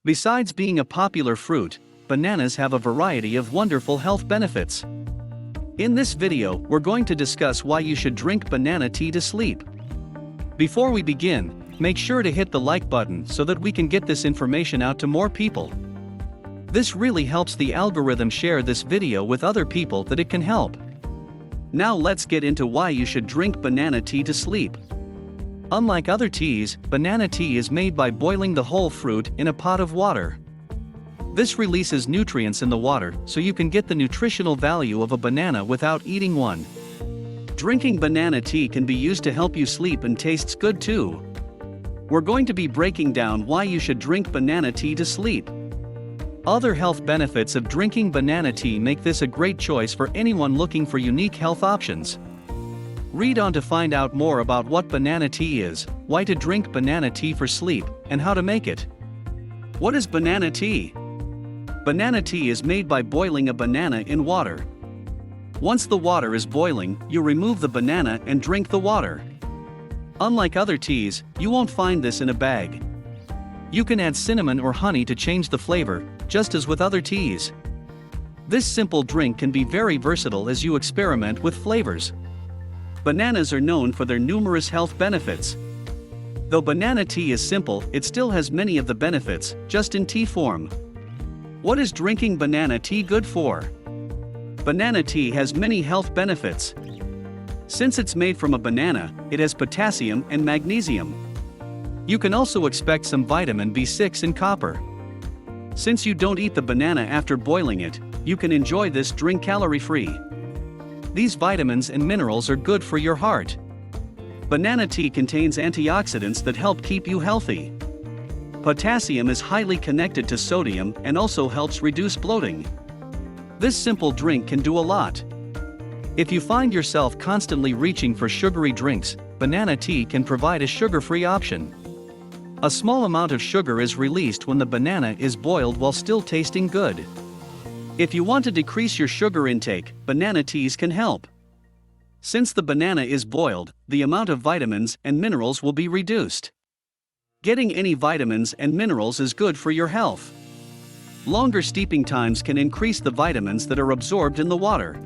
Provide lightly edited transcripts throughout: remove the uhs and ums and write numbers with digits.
Besides being a popular fruit, bananas have a variety of wonderful health benefits. In this video, we're going to discuss why you should drink banana tea to sleep. Before we begin, make sure to hit the like button so that we can get this information out to more people. This really helps the algorithm share this video with other people that it can help. Now let's get into why you should drink banana tea to sleep. Unlike other teas, banana tea is made by boiling the whole fruit in a pot of water. This releases nutrients in the water so you can get the nutritional value of a banana without eating one. Drinking banana tea can be used to help you sleep and tastes good too. We're going to be breaking down why you should drink banana tea to sleep. Other health benefits of drinking banana tea make this a great choice for anyone looking for unique health options. Read on to find out more about what banana tea is, why to drink banana tea for sleep, and how to make it. What is banana tea? Banana tea is made by boiling a banana in water. Once the water is boiling, you remove the banana and drink the water. Unlike other teas, you won't find this in a bag. You can add cinnamon or honey to change the flavor, just as with other teas. This simple drink can be very versatile as you experiment with flavors. Bananas are known for their numerous health benefits. Though banana tea is simple, it still has many of the benefits, just in tea form. What is drinking banana tea good for? Banana tea has many health benefits. Since it's made from a banana, it has potassium and magnesium. You can also expect some vitamin B6 and copper. Since you don't eat the banana after boiling it, you can enjoy this drink calorie-free. These vitamins and minerals are good for your heart. Banana tea contains antioxidants that help keep you healthy. Potassium is highly connected to sodium and also helps reduce bloating. This simple drink can do a lot. If you find yourself constantly reaching for sugary drinks, banana tea can provide a sugar-free option. A small amount of sugar is released when the banana is boiled while still tasting good. If you want to decrease your sugar intake, banana teas can help. Since the banana is boiled, the amount of vitamins and minerals will be reduced. Getting any vitamins and minerals is good for your health. Longer steeping times can increase the vitamins that are absorbed in the water.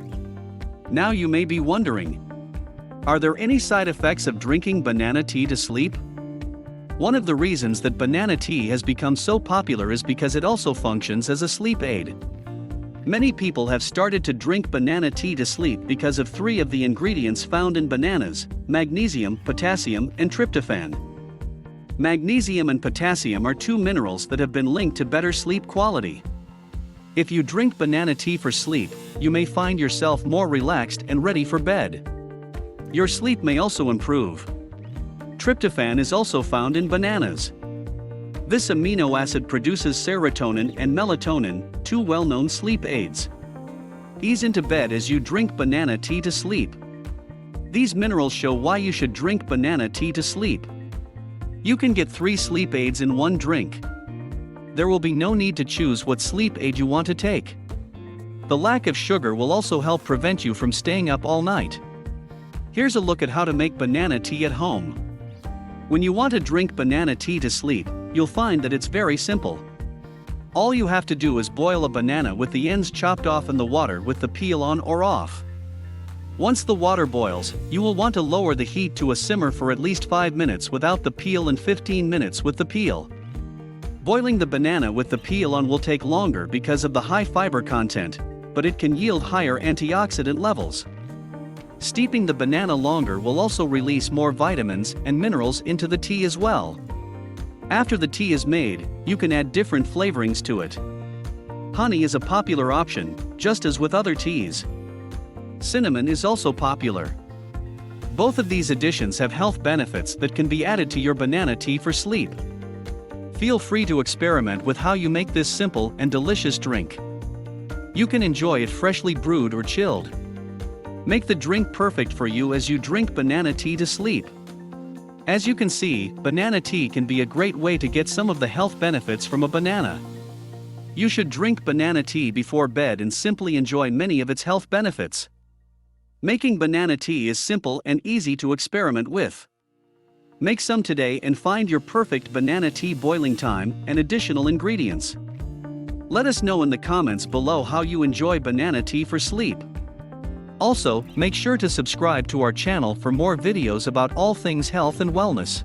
Now you may be wondering, are there any side effects of drinking banana tea to sleep? One of the reasons that banana tea has become so popular is because it also functions as a sleep aid. Many people have started to drink banana tea to sleep because of three of the ingredients found in bananas: magnesium, potassium, and tryptophan. Magnesium and potassium are two minerals that have been linked to better sleep quality. If you drink banana tea for sleep, you may find yourself more relaxed and ready for bed. Your sleep may also improve. Tryptophan is also found in bananas. This amino acid produces serotonin and melatonin, two well-known sleep aids. Ease into bed as you drink banana tea to sleep. These minerals show why you should drink banana tea to sleep. You can get 3 sleep aids in one drink. There will be no need to choose what sleep aid you want to take. The lack of sugar will also help prevent you from staying up all night. Here's a look at how to make banana tea at home. When you want to drink banana tea to sleep, you'll find that it's very simple. All you have to do is boil a banana with the ends chopped off in the water with the peel on or off. Once the water boils, you will want to lower the heat to a simmer for at least 5 minutes without the peel and 15 minutes with the peel. Boiling the banana with the peel on will take longer because of the high fiber content, but it can yield higher antioxidant levels. Steeping the banana longer will also release more vitamins and minerals into the tea as well. After the tea is made, you can add different flavorings to it. Honey is a popular option, just as with other teas. Cinnamon is also popular. Both of these additions have health benefits that can be added to your banana tea for sleep. Feel free to experiment with how you make this simple and delicious drink. You can enjoy it freshly brewed or chilled. Make the drink perfect for you as you drink banana tea to sleep. As you can see, banana tea can be a great way to get some of the health benefits from a banana. You should drink banana tea before bed and simply enjoy many of its health benefits. Making banana tea is simple and easy to experiment with. Make some today and find your perfect banana tea boiling time and additional ingredients. Let us know in the comments below how you enjoy banana tea for sleep. Also, make sure to subscribe to our channel for more videos about all things health and wellness.